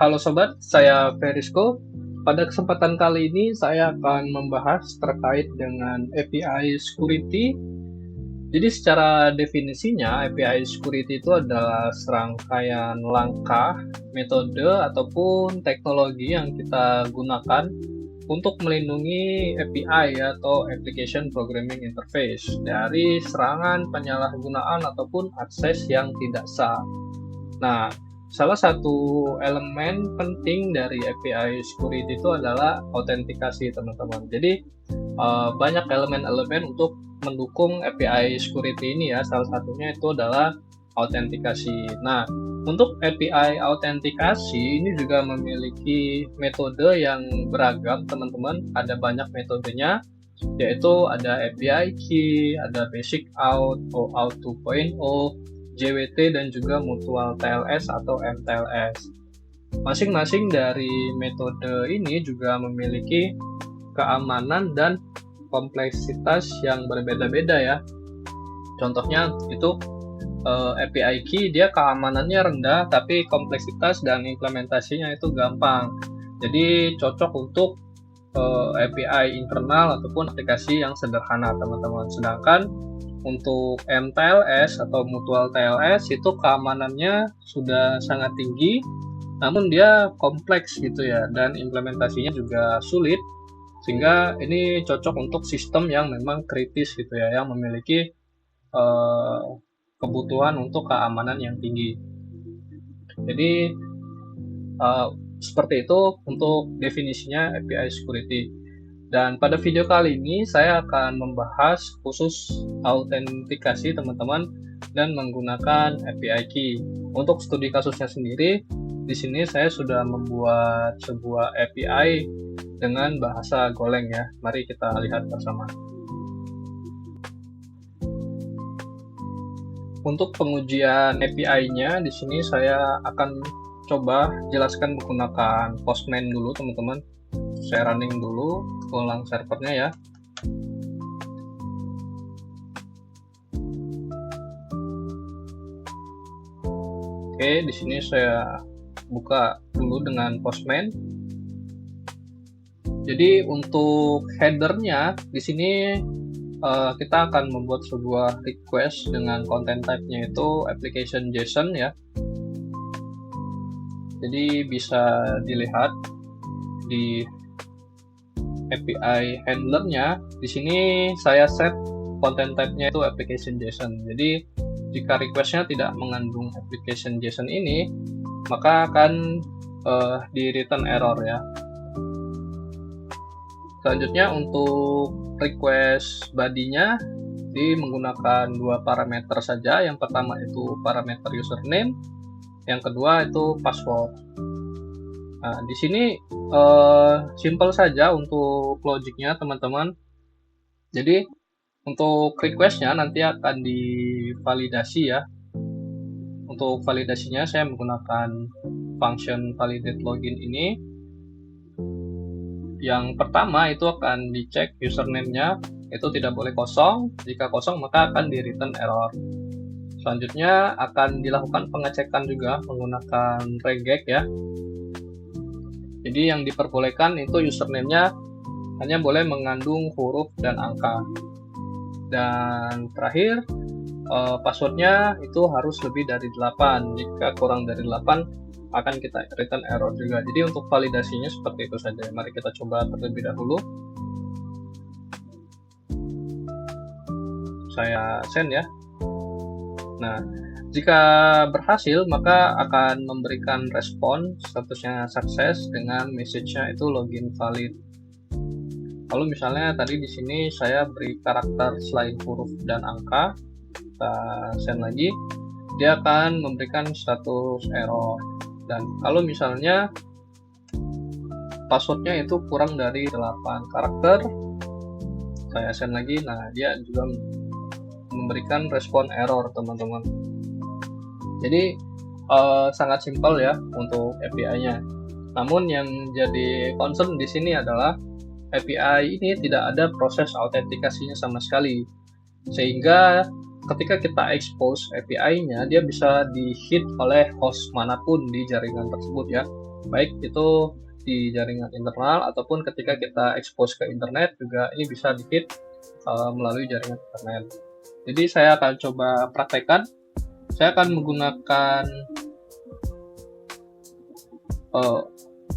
Halo sobat, saya Ferisco. Pada kesempatan kali ini saya akan membahas terkait dengan API security. Jadi secara definisinya API security itu adalah serangkaian langkah, metode ataupun teknologi yang kita gunakan untuk melindungi API atau Application Programming Interface dari serangan penyalahgunaan ataupun akses yang tidak sah. Nah, salah satu elemen penting dari API security itu adalah autentikasi, teman-teman. Jadi, banyak elemen-elemen untuk mendukung API security ini ya. Salah satunya itu adalah autentikasi. Nah, untuk API autentikasi ini juga memiliki metode yang beragam, teman-teman. Ada banyak metodenya, yaitu ada API key, ada basic auth, OAuth 2.0, JWT, dan juga mutual TLS atau MTLS. Masing-masing dari metode ini juga memiliki keamanan dan kompleksitas yang berbeda-beda ya. Contohnya itu API key, dia keamanannya rendah tapi kompleksitas dan implementasinya itu gampang. Jadi cocok untuk API internal ataupun aplikasi yang sederhana, teman-teman. Sedangkan untuk MTLS atau mutual TLS itu keamanannya sudah sangat tinggi, namun dia kompleks gitu ya, dan implementasinya juga sulit, sehingga ini cocok untuk sistem yang memang kritis gitu ya, yang memiliki kebutuhan untuk keamanan yang tinggi. Jadi seperti itu untuk definisinya API security. Dan pada video kali ini saya akan membahas khusus autentikasi, teman-teman, dan menggunakan API key. Untuk studi kasusnya sendiri, di sini saya sudah membuat sebuah API dengan bahasa Golang ya. Mari kita lihat bersama. Untuk pengujian API-nya di sini saya akan coba jelaskan menggunakan Postman dulu, teman-teman. Saya running dulu ulang servernya ya. Oke, di sini saya buka dulu dengan Postman. Jadi untuk headernya di sini kita akan membuat sebuah request dengan content type-nya itu application JSON ya. Jadi bisa dilihat di API handlernya, di sini saya set content type-nya itu application JSON. Jadi jika request-nya tidak mengandung application JSON ini, maka akan di return error ya. Selanjutnya untuk request body-nya menggunakan dua parameter saja. Yang pertama itu parameter username, yang kedua itu password. Nah, di sini simple saja untuk logiknya, teman-teman. Jadi untuk request-nya nanti akan divalidasi ya. Untuk validasinya saya menggunakan function validate login ini. Yang pertama itu akan dicek username-nya, itu tidak boleh kosong. Jika kosong maka akan di return error. Selanjutnya akan dilakukan pengecekan juga menggunakan regex ya. Jadi yang diperbolehkan itu username-nya hanya boleh mengandung huruf dan angka. Dan terakhir password-nya itu harus lebih dari 8. Jika kurang dari 8 akan kita return error juga. Jadi untuk validasinya seperti itu saja. Mari kita coba terlebih dahulu. Saya send ya. Nah, jika berhasil maka akan memberikan respon statusnya sukses dengan message-nya itu login valid. Lalu misalnya tadi di sini saya beri karakter selain huruf dan angka, kita send lagi, dia akan memberikan status error. Dan kalau misalnya passwordnya itu kurang dari 8 karakter, saya send lagi, nah dia juga memberikan respon error, teman-teman. Jadi sangat simpel ya untuk API-nya. Namun yang jadi concern di sini adalah API ini tidak ada proses autentikasinya sama sekali. Sehingga ketika kita expose API-nya, dia bisa di-hit oleh host manapun di jaringan tersebut ya. baik itu di jaringan internal ataupun ketika kita expose ke internet juga ini bisa di-hit melalui jaringan internet. Jadi saya akan coba praktekkan. Saya akan menggunakan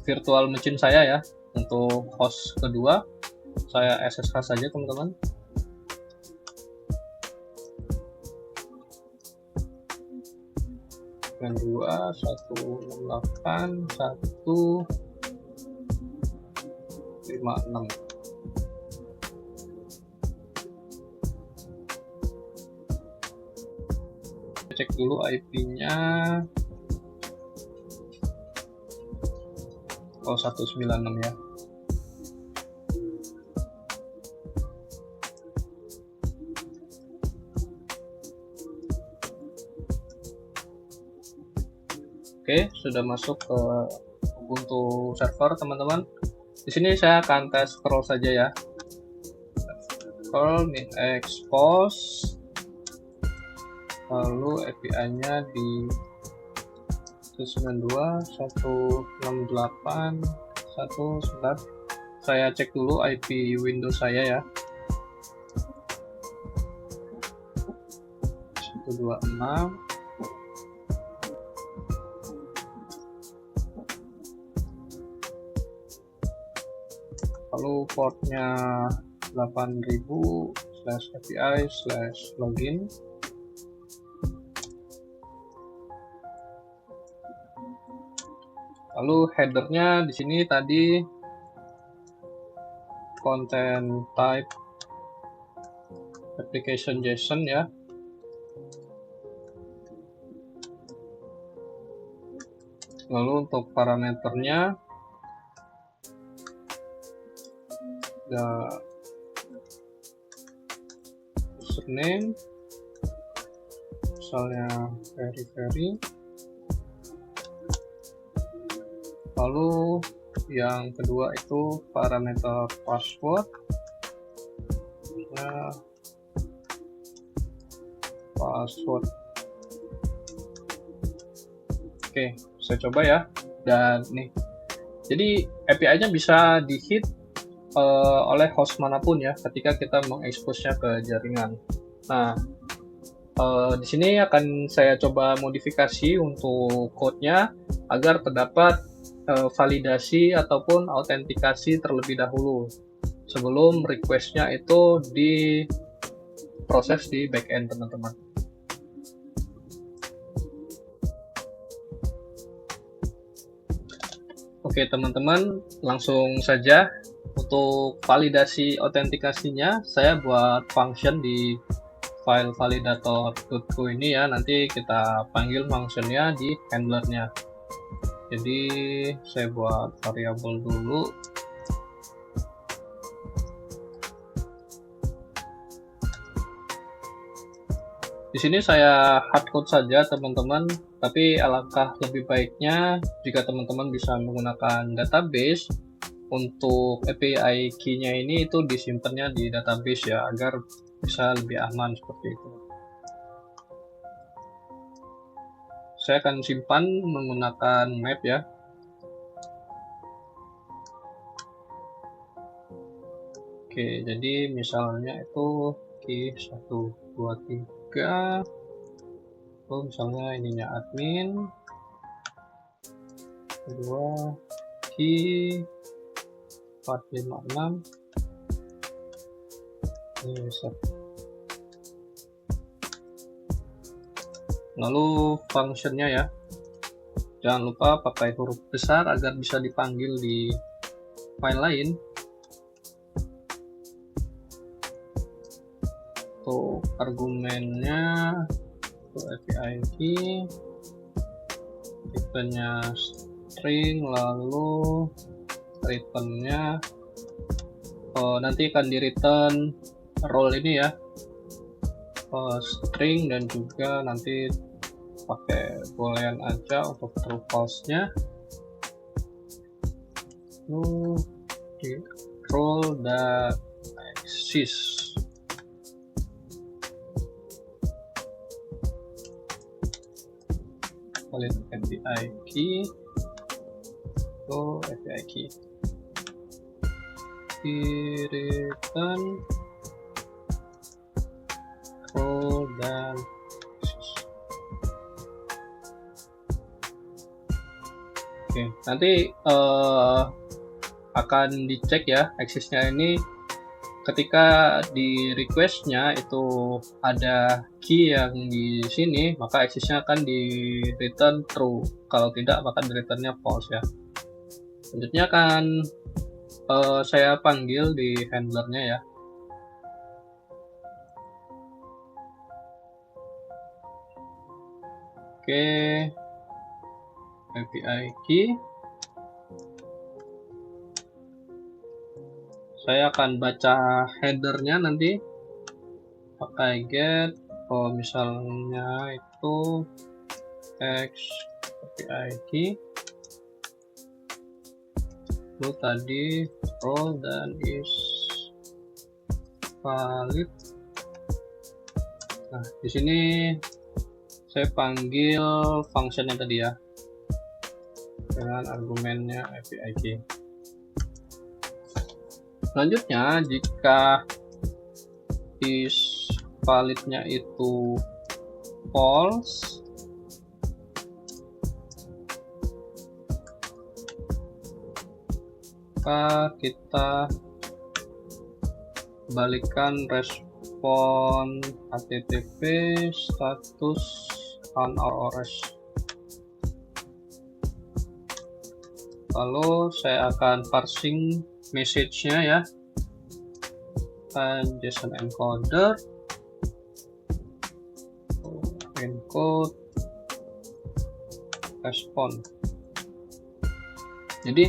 virtual machine saya ya untuk host kedua. Saya SSH saja teman-teman. Dengan 2.168.1.5.6. Cek dulu IP-nya. 196 ya. Oke, sudah masuk ke Ubuntu server teman-teman. Di sini saya akan tes scroll saja ya. Scroll min expose, lalu API-nya di 192.168.1.9. Saya cek dulu IP Windows saya ya. 126. Lalu portnya 8000/API/login. Lalu headernya di sini tadi content type application JSON ya. Lalu untuk parameternya username misalnya very. Lalu yang kedua itu parameter password. Nah, password. Oke, saya coba ya. Dan nih, jadi API-nya bisa di-hit oleh host manapun ya ketika kita mengekspos-nya ke jaringan. Nah, di sini akan saya coba modifikasi untuk code-nya agar terdapat validasi ataupun autentikasi terlebih dahulu sebelum request-nya itu diproses di backend teman-teman. Oke teman-teman, langsung saja untuk validasi autentikasinya saya buat function di file validator.co ini ya. Nanti kita panggil functionnya di handlernya. Jadi saya buat variabel dulu. Di sini saya hardcode saja teman-teman, tapi alangkah lebih baiknya jika teman-teman bisa menggunakan database untuk API key-nya ini itu disimpannya di database ya, agar bisa lebih aman seperti itu. Saya akan simpan menggunakan map ya. Oke, jadi misalnya itu key 1, 2, 3. Lalu misalnya ininya admin. Kedua key 456. Ini bisa. Lalu functionnya ya, jangan lupa pakai huruf besar agar bisa dipanggil di file lain. Untuk argumennya untuk API key, tipenya string, lalu returnnya nanti akan di return role ini ya, string, dan juga nanti pakai boolean aja untuk true false nya. Lalu di role dan exist. Valid API key. So API key di return role dan oke, nanti akan dicek ya aksesnya ini ketika di requestnya itu ada key yang di sini, maka aksesnya akan di return true, kalau tidak maka di returnnya false ya. Selanjutnya akan saya panggil di handlernya ya. Oke, API key. Saya akan baca headernya nanti pakai get. Kalau misalnya itu text API key, lalu tadi role dan is valid. Nah, di sini saya panggil functionnya tadi ya dengan argumennya API key. Selanjutnya, jika is validnya itu false, maka kita balikan respon HTTP status on OS. Lalu saya akan parsing message-nya ya, dan JSON encoder encode respon. Jadi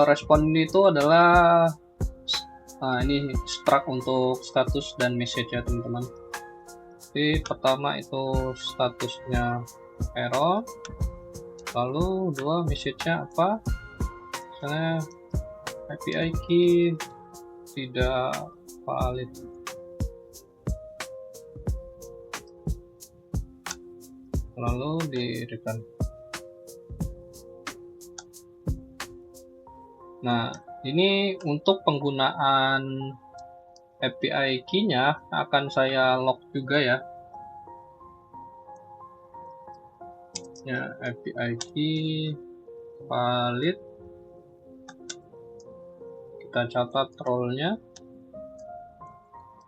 respon itu adalah ini struct untuk status dan message ya teman-teman. Jadi pertama itu statusnya error, lalu dua message-nya apa, misalnya API key tidak valid. Lalu di return. Nah, ini untuk penggunaan API key-nya akan saya log juga ya. Ya, API key valid. Kita catat role-nya.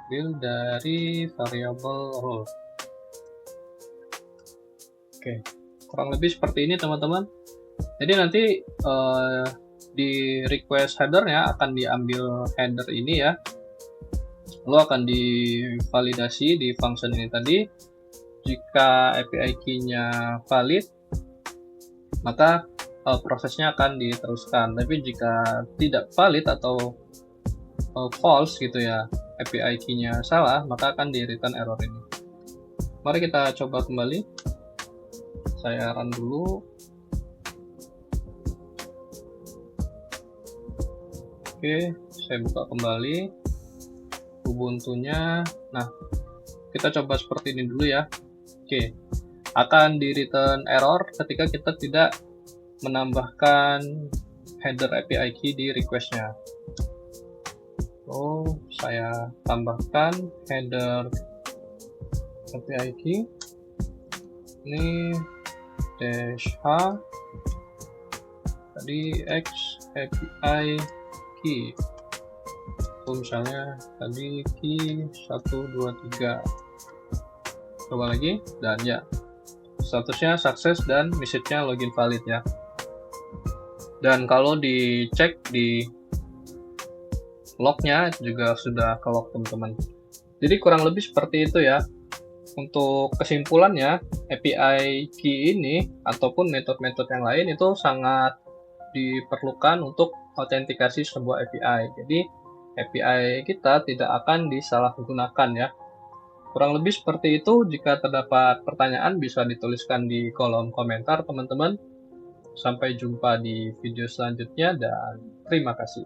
Build dari variable role. Oke, kurang lebih seperti ini teman-teman. Jadi nanti di request header-nya akan diambil header ini ya, lalu akan divalidasi di function ini tadi. Jika API key-nya valid, maka prosesnya akan diteruskan. Tapi jika tidak valid atau false gitu ya, API key-nya salah, maka akan di return error ini. Mari kita coba kembali. Saya run dulu. Oke, saya buka kembali Ubuntu-nya. Nah, kita coba seperti ini dulu ya. Oke, akan di return error ketika kita tidak menambahkan header API key di request-nya. So, saya tambahkan header API key. Ini -h tadi x API key. So, misalnya tadi key 123. Coba lagi, dan ya, statusnya sukses dan message-nya login valid ya. Dan kalau dicek di lognya juga sudah ke log teman-teman. Jadi kurang lebih seperti itu ya. Untuk kesimpulannya, API key ini ataupun metode-metode yang lain itu sangat diperlukan untuk autentikasi sebuah API. Jadi API kita tidak akan disalahgunakan ya. Kurang lebih seperti itu. Jika terdapat pertanyaan bisa dituliskan di kolom komentar teman-teman. Sampai jumpa di video selanjutnya dan terima kasih.